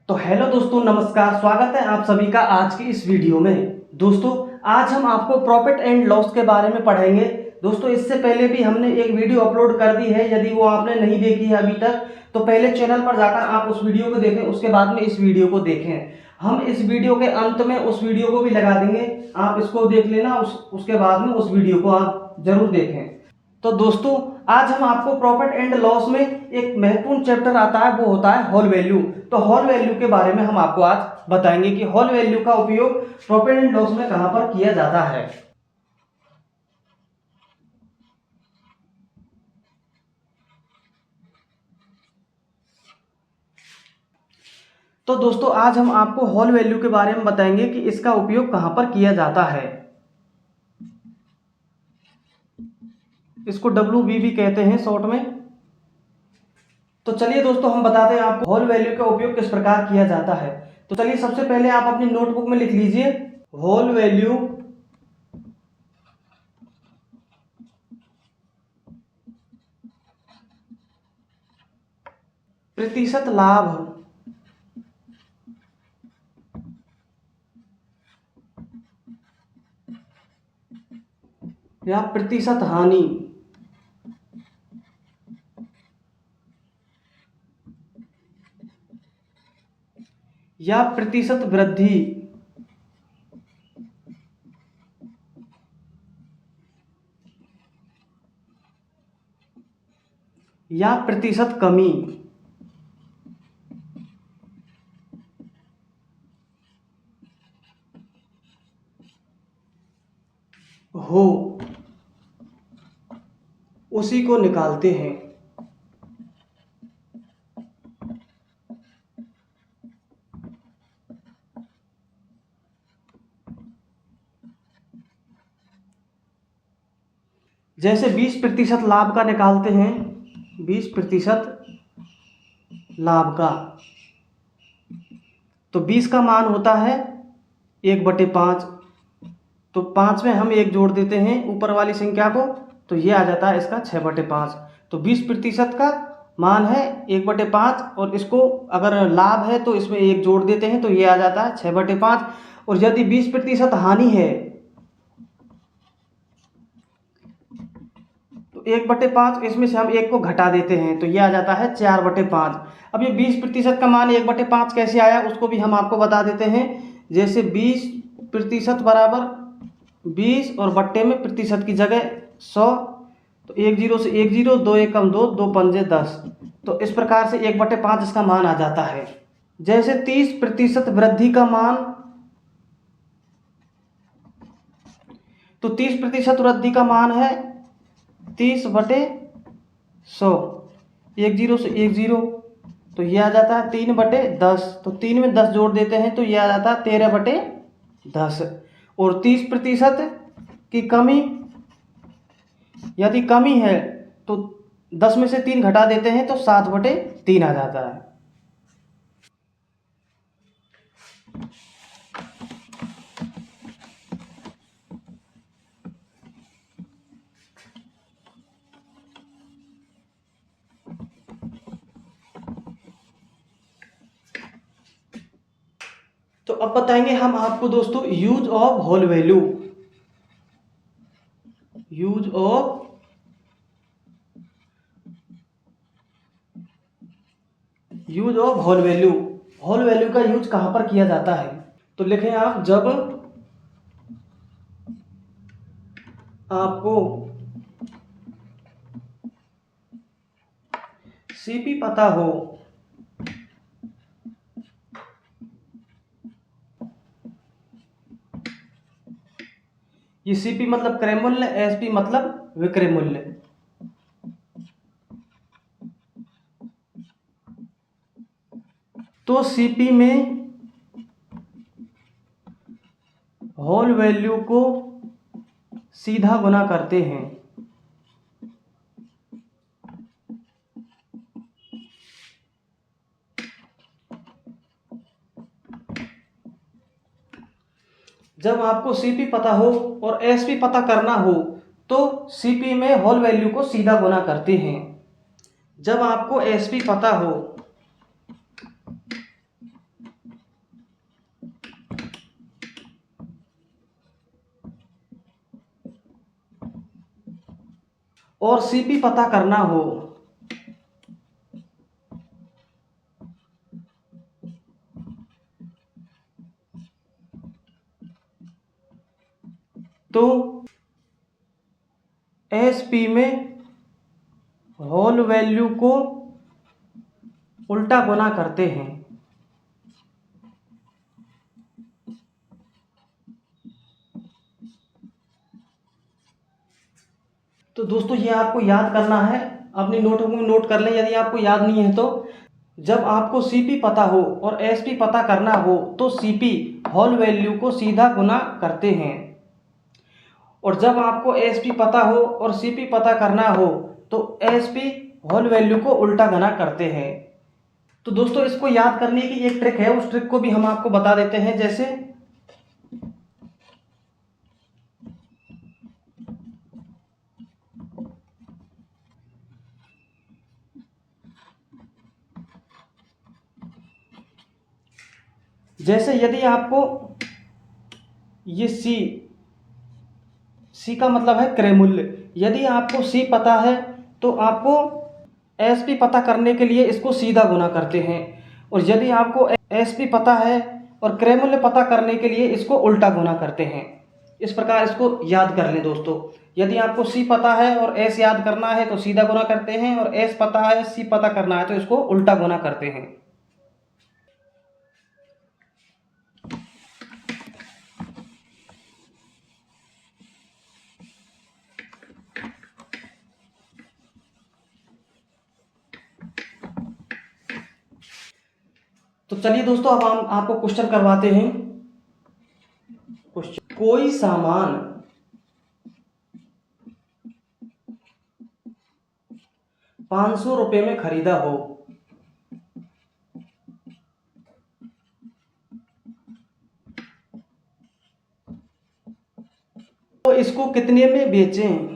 तो हेलो दोस्तों, नमस्कार। स्वागत है आप सभी का आज की इस वीडियो में। दोस्तों, आज हम आपको प्रॉफिट एंड लॉस के बारे में पढ़ाएंगे। दोस्तों, इससे पहले भी हमने एक वीडियो अपलोड कर दी है। यदि वो आपने नहीं देखी है अभी तक तो पहले चैनल पर जाकर आप उस वीडियो को देखें, उसके बाद में इस वीडियो को देखें। हम इस वीडियो के अंत में उस वीडियो को भी लगा देंगे, आप इसको देख लेना। उसके बाद में उस वीडियो को आप जरूर देखें। तो दोस्तों, आज हम आपको प्रॉफिट एंड लॉस में एक महत्वपूर्ण चैप्टर आता है, वो होता है होल वैल्यू। तो होल वैल्यू के बारे में हम आपको आज बताएंगे कि होल वैल्यू का उपयोग प्रॉफिट एंड लॉस में कहां पर किया जाता है। तो दोस्तों, आज हम आपको होल वैल्यू के बारे में बताएंगे कि इसका उपयोग कहां पर किया जाता है। इसको WB भी कहते हैं शॉर्ट में। तो चलिए दोस्तों, हम बताते हैं आपको होल वैल्यू का उपयोग किस प्रकार किया जाता है। तो चलिए, सबसे पहले आप अपनी नोटबुक में लिख लीजिए होल वैल्यू प्रतिशत लाभ या प्रतिशत हानि या प्रतिशत वृद्धि या प्रतिशत कमी हो, उसी को निकालते हैं। जैसे 20% लाभ का निकालते हैं, 20% लाभ का, तो 20 का मान होता है 1/5। तो 5 में हम 1 जोड़ देते हैं ऊपर वाली संख्या को, तो ये आ जाता है इसका 6/5। तो 20% का मान है 1/5, और इसको अगर लाभ है तो इसमें 1 जोड़ देते हैं तो ये आ जाता है 6/5। और यदि 20% हानि है तो 1/5, इसमें से हम 1 को घटा देते हैं तो ये आ जाता है 4/5। अब ये 20% का मान 1/5 कैसे आया उसको भी हम आपको बता देते हैं। जैसे 20% बराबर 20 और बट्टे में प्रतिशत की जगह 100, तो 1 0 से 1 0, 2 1 कम 2, 2 पंजे 10। तो इस प्रकार से 1/5 इसका मान आ जाता है। जैसे 30% वृद्धि का मान, तो 30% वृद्धि का मान है 30/100। 1 0 से 1 0, तो ये आ जाता है 3/10। तो 3 में 10 जोड़ देते हैं तो ये आ जाता है 13/10। और 30% की कमी, यदि कमी है तो 10 में से 3 घटा देते हैं तो 7/3 आ जाता है। तो अब बताएंगे हम आपको दोस्तों use of whole value. Use of whole value. Whole value का यूज कहां पर किया जाता है, तो लिखें आप, जब आपको सीपी पता हो, ये सीपी मतलब क्रय मूल्य, एसपी मतलब विक्रय मूल्य। तो सीपी में होल वैल्यू को सीधा गुना करते हैं। जब आपको सीपी पता हो और एसपी पता करना हो तो सीपी में होल वैल्यू को सीधा गुना करते हैं। जब आपको एसपी पता हो और सीपी पता करना हो तो एसपी में होल वैल्यू को उल्टा गुना करते हैं। तो दोस्तों ये आपको याद करना है, अपनी नोटबुक में नोट कर लें यदि आपको याद नहीं है तो। जब आपको सीपी पता हो और एसपी पता करना हो तो सीपी होल वैल्यू को सीधा गुना करते हैं, और जब आपको एसपी पता हो और सीपी पता करना हो तो एसपी होल वैल्यू को उल्टा गुना करते हैं। तो दोस्तों इसको याद करने की एक ट्रिक है, उस ट्रिक को भी हम आपको बता देते हैं। जैसे यदि आपको ये सी का मतलब है क्रय मूल्य, यदि आपको सी पता है तो आपको एसपी पता करने के लिए इसको सीधा गुना करते हैं, और यदि आपको एसपी पता है और क्रय मूल्य पता करने के लिए इसको उल्टा गुना करते हैं। इस प्रकार इसको याद कर लें दोस्तों। यदि आपको सी पता है और एस याद करना है तो सीधा गुना करते हैं, और एस पता है सी पता करना है तो इसको उल्टा गुना करते हैं। तो चलिए दोस्तों अब हम आपको क्वेश्चन करवाते हैं। क्वेश्चन, कोई सामान 500 रुपए में खरीदा हो तो इसको कितने में बेचें?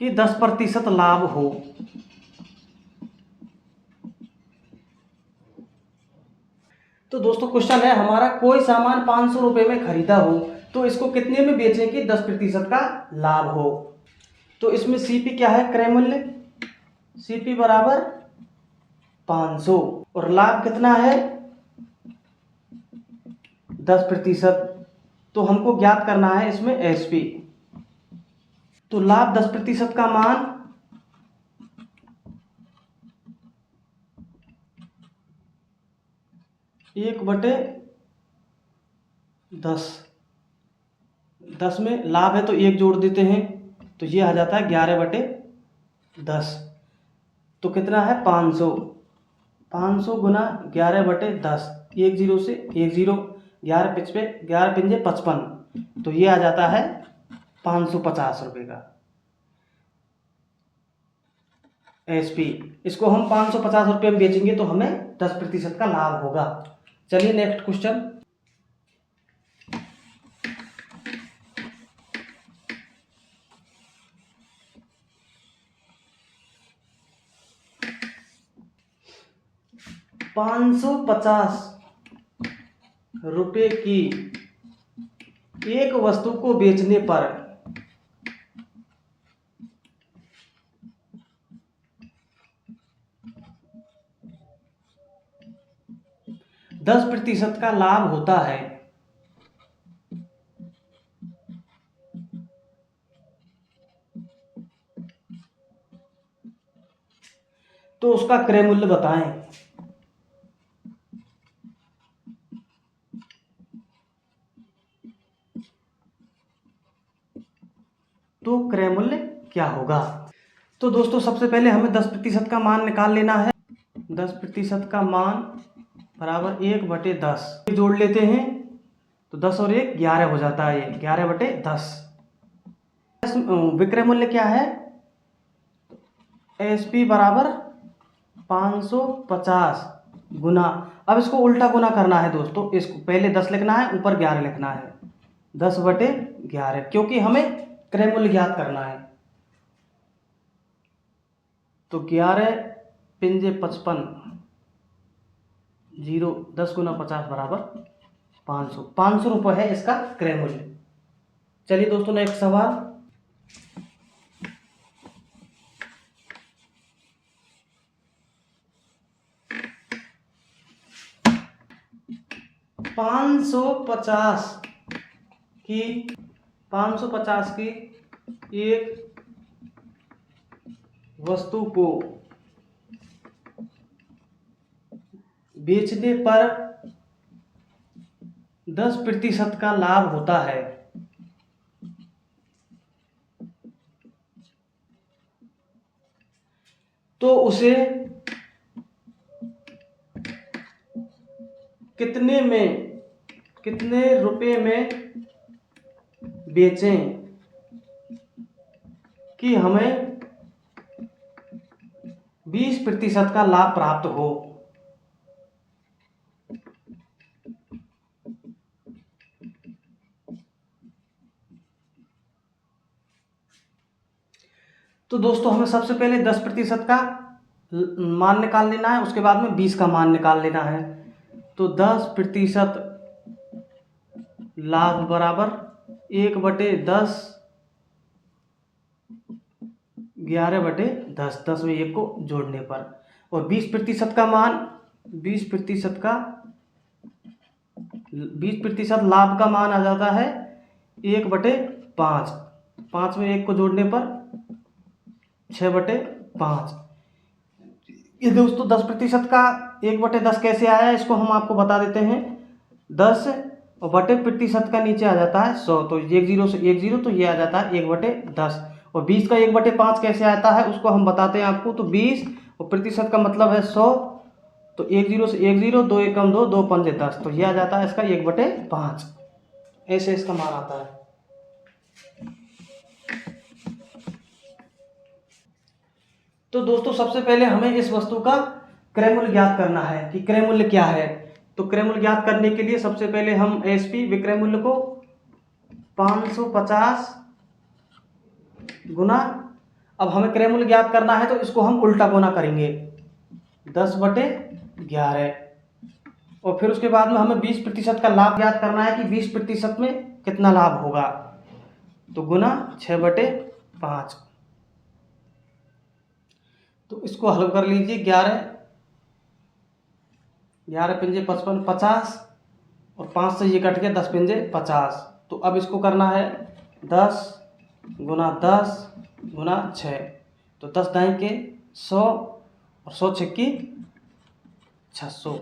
कि 10% लाभ हो। तो दोस्तों क्वेश्चन है हमारा, कोई सामान 500 रुपए में खरीदा हो तो इसको कितने में बेचें कि 10% का लाभ हो। तो इसमें सीपी क्या है, क्रय मूल्य, सीपी बराबर 500, और लाभ कितना है 10%। तो हमको ज्ञात करना है इसमें एसपी। तो लाभ 10% का मान 1/10, 10 में लाभ है तो 1 जोड़ देते हैं तो ये आ जाता है 11/10। तो कितना है 500, 500 गुना 11/10, 1 0 से 1 0, 11 पिछपे 11 पिंजे 55, तो ये आ जाता है 550 रुपये का एसपी। इसको हम 550 रुपये में बेचेंगे तो हमें 10% का लाभ होगा। चलिए नेक्स्ट क्वेश्चन, ₹550 की एक वस्तु को बेचने पर 10% का लाभ होता है तो उसका क्रय मूल्य बताएं। तो क्रय मूल्य क्या होगा? तो दोस्तों सबसे पहले हमें 10% का मान निकाल लेना है। 10% का मान बराबर 1/10 जोड़ लेते हैं तो 10 और 1 11 हो जाता है, ये 11/10। विक्रय मूल्य क्या है, एसपी बराबर 550 गुना, अब इसको उल्टा गुना करना है दोस्तों। इसको पहले 10 लिखना है, ऊपर 11 लिखना है, 10/11, क्योंकि हमें क्रय मूल्य ज्ञात करना है। तो 11 पिंजे 55, 0 10 गुना 50 बराबर 500। 500 रुपये है इसका क्रय मूल्य। चलिए दोस्तों नेक्स्ट सवाल। पाँच सौ पचास की एक वस्तु को बेचने पर 10% का लाभ होता है, तो उसे कितने रुपए में बेचें कि हमें 20% का लाभ प्राप्त हो। तो दोस्तों हमें सबसे पहले 10% का मान निकाल लेना है, उसके बाद में 20 का मान निकाल लेना है। तो 10% लाभ बराबर 1/10, 11/10, 10 में 1 को जोड़ने पर, और 20% का मान 20% लाभ का मान आ जाता है 1/5, 5 में 1 को जोड़ने पर 6/5। ये दोस्तों 10% का 1/10 कैसे आया, इसको हम आपको बता देते हैं। 10 और बटे प्रतिशत का नीचे आ जाता है 100, तो 1 0 से 1 0, तो ये आ जाता है 1/10। और 20 का 1/5 कैसे आता है उसको हम बताते हैं आपको। तो 20 और प्रतिशत का मतलब है 100, तो 1 0 से 1 0, 2 एकम 2, 2 पंजे 10, तो ये आ जाता है इसका 1/5। ऐसे इसका मान आता है। तो दोस्तों सबसे पहले हमें इस वस्तु का क्रय मूल्य ज्ञात करना है कि क्रय मूल्य क्या है। तो क्रय मूल्य ज्ञात करने के लिए सबसे पहले हम एसपी विक्रय मूल्य को 550 गुना, अब हमें क्रय मूल्य ज्ञात करना है तो इसको हम उल्टा गुना करेंगे 10/11, और फिर उसके बाद में हमें 20% का लाभ ज्ञात करना है कि 20% में कितना लाभ होगा, तो गुना 6/5। तो इसको हल कर लीजिए। 11 पिंजे 55, 50, और 5 से ये कट गया, 10 पिंजे 50। तो अब इसको करना है 10 गुना 10 गुना 6, तो 10 दाएं के 100, और 100 छक्की 600।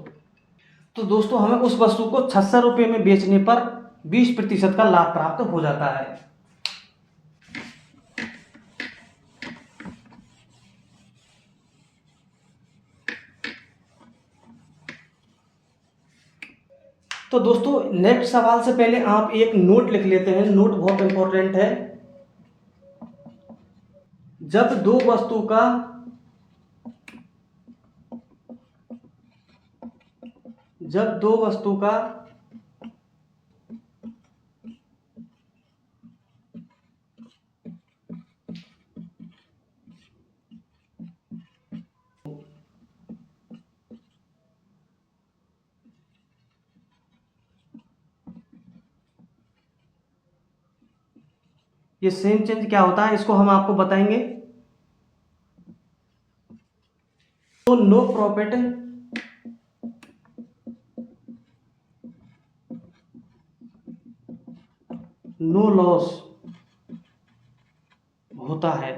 तो दोस्तों हमें उस वस्तु को 600 रुपये में बेचने पर 20% का लाभ प्राप्त हो जाता है। तो दोस्तों नेक्स्ट सवाल से पहले आप एक नोट लिख लेते हैं, नोट बहुत इंपॉर्टेंट है। जब दो वस्तु का ये सेम चेंज क्या होता है इसको हम आपको बताएंगे। तो नो प्रॉफिट नो लॉस होता है।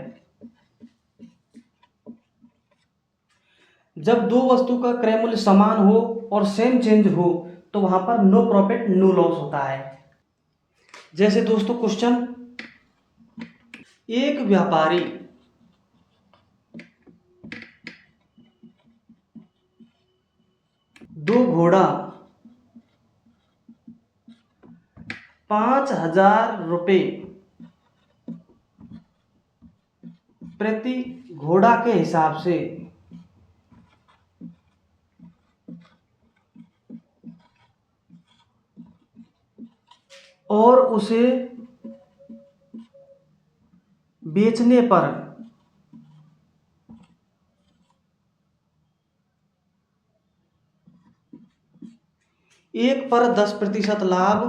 जब दो वस्तु का क्रय मूल्य समान हो और सेम चेंज हो तो वहां पर नो प्रॉफिट नो लॉस होता है। जैसे दोस्तों क्वेश्चन, एक व्यापारी दो घोड़ा 5,000 रुपये प्रति घोड़ा के हिसाब से और उसे बेचने पर एक पर 10% लाभ,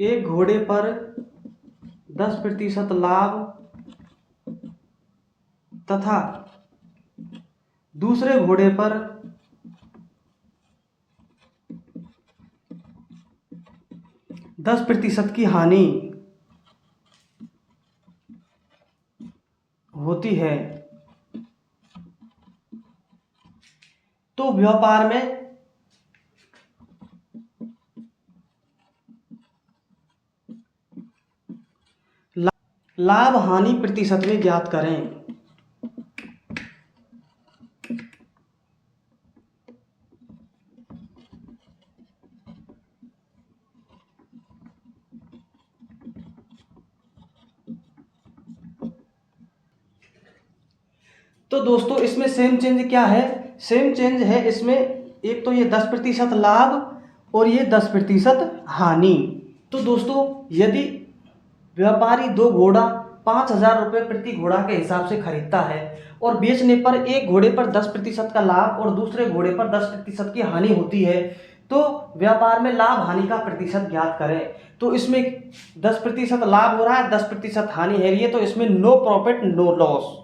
एक घोड़े पर 10% लाभ तथा दूसरे घोड़े पर 10% की हानि होती है, तो व्यापार में लाभ हानि प्रतिशत में ज्ञात करें। तो दोस्तों इसमें सेम चेंज क्या है? सेम चेंज है इसमें, एक तो ये 10% लाभ और ये 10% हानि। तो दोस्तों यदि व्यापारी दो घोड़ा 5,000 रुपये प्रति घोड़ा के हिसाब से खरीदता है और बेचने पर एक घोड़े पर 10% का लाभ और दूसरे घोड़े पर 10% की हानि होती है, तो व्यापार में लाभ हानि का प्रतिशत ज्ञात करें। तो इसमें 10% लाभ हो रहा है, 10% हानि है ये, तो इसमें नो प्रॉफिट नो लॉस।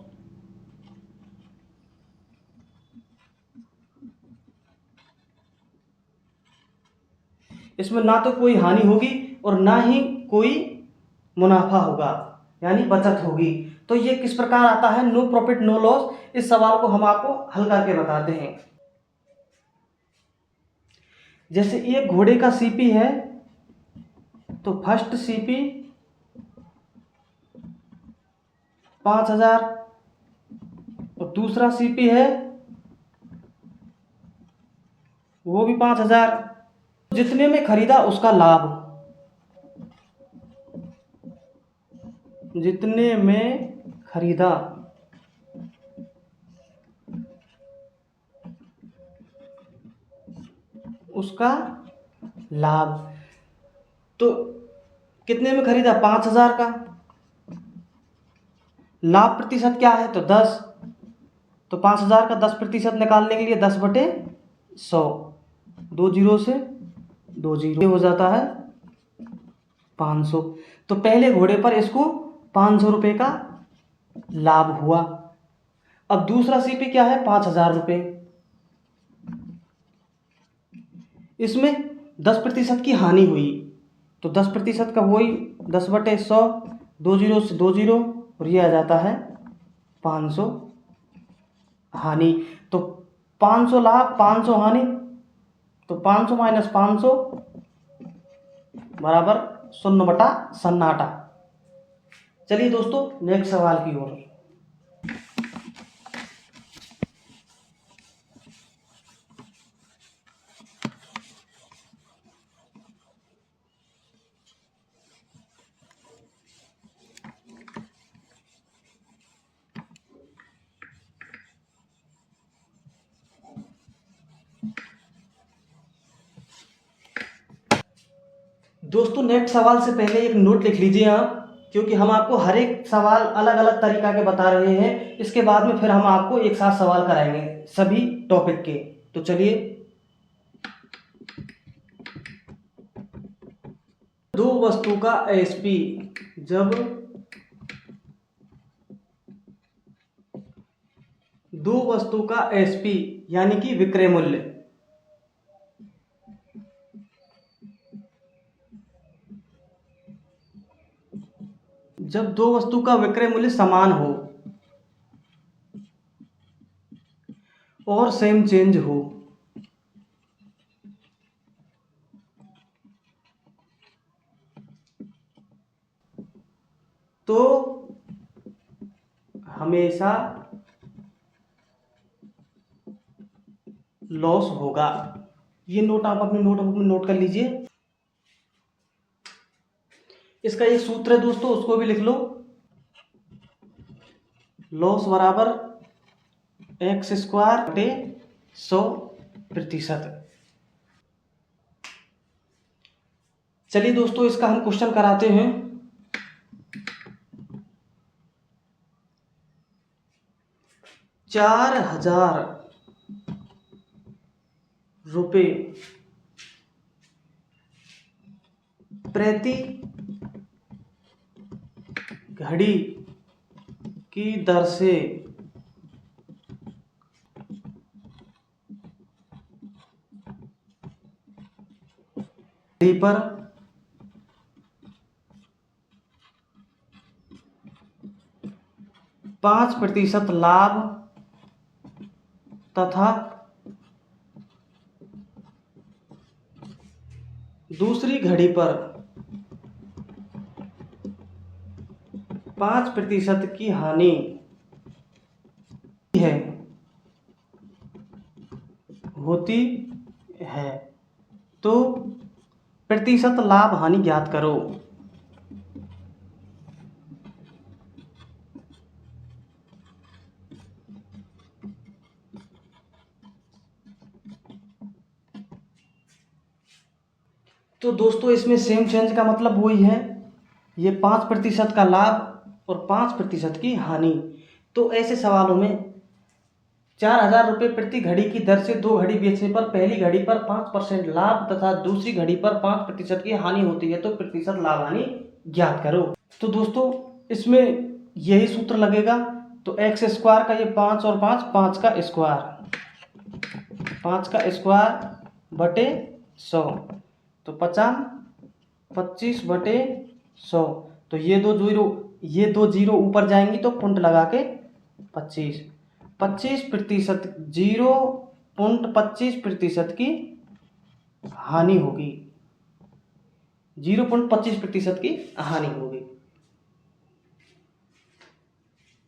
इसमें ना तो कोई हानि होगी और ना ही कोई मुनाफा होगा, यानी बचत होगी। तो ये किस प्रकार आता है नो प्रॉफिट नो लॉस? इस सवाल को हम आपको हल करके बताते हैं। जैसे एक घोड़े का सीपी है, तो फर्स्ट सीपी 5,000 और दूसरा सीपी है वो भी 5,000। जितने में खरीदा उसका लाभ, जितने में खरीदा उसका लाभ। तो कितने में खरीदा? 5,000 का। लाभ प्रतिशत क्या है? तो 10। तो 5,000 का 10% निकालने के लिए 10/100, 2 जीरो से 2 जीरो हो जाता है 500। तो पहले घोड़े पर इसको 500 रुपये का लाभ हुआ। अब दूसरा सीपी क्या है? 5,000 रुपये। इसमें 10% की हानि हुई, तो 10% का वही 10/100, 2 जीरो से 2 जीरो, और ये आ जाता है 500 हानि। तो 500 लाभ 500 हानि, तो 500 माइनस 500 बराबर 0/सन्नाटा। चलिए दोस्तों नेक्स्ट सवाल की ओर। दोस्तों नेक्स्ट सवाल से पहले एक नोट लिख लीजिए आप, क्योंकि हम आपको हर एक सवाल अलग अलग तरीका के बता रहे हैं। इसके बाद में फिर हम आपको एक साथ सवाल कराएंगे सभी टॉपिक के। तो चलिए, दो वस्तु का एसपी, जब दो वस्तु का एसपी यानी कि विक्रय मूल्य, जब दो वस्तु का विक्रय मूल्य समान हो और सेम चेंज हो, तो हमेशा लॉस होगा। ये नोट आप अपने नोटबुक में नोट कर लीजिए। इसका एक सूत्र है दोस्तों, उसको भी लिख लो। लॉस बराबर x² बटे 100%। चलिए दोस्तों इसका हम क्वेश्चन कराते हैं। 4,000 रुपए प्रति घड़ी की दर से घड़ी पर 5% लाभ तथा दूसरी घड़ी पर 5% की हानि होती है। तो प्रतिशत लाभ हानि ज्ञात करो। तो दोस्तों इसमें सेम चेंज का मतलब वही है, ये 5% का लाभ और 5% की हानि। तो ऐसे सवालों में 4,000 रुपये प्रति घड़ी की दर से 2 घड़ी बेचने पर पहली घड़ी पर 5% लाभ तथा दूसरी घड़ी पर 5% की हानि होती है, तो प्रतिशत लाभ हानि ज्ञात करो। तो दोस्तों इसमें यही सूत्र लगेगा। तो एक्स स्क्वायर का ये 5 और 5, 5 का स्क्वायर, 5 का स्क्वायर बटे 100, तो 50, 25 बटे 100। तो ये दो जीरो ऊपर जाएंगी तो पुंट लगा के 25% 0.25% की हानि होगी, 0.25% की हानि होगी।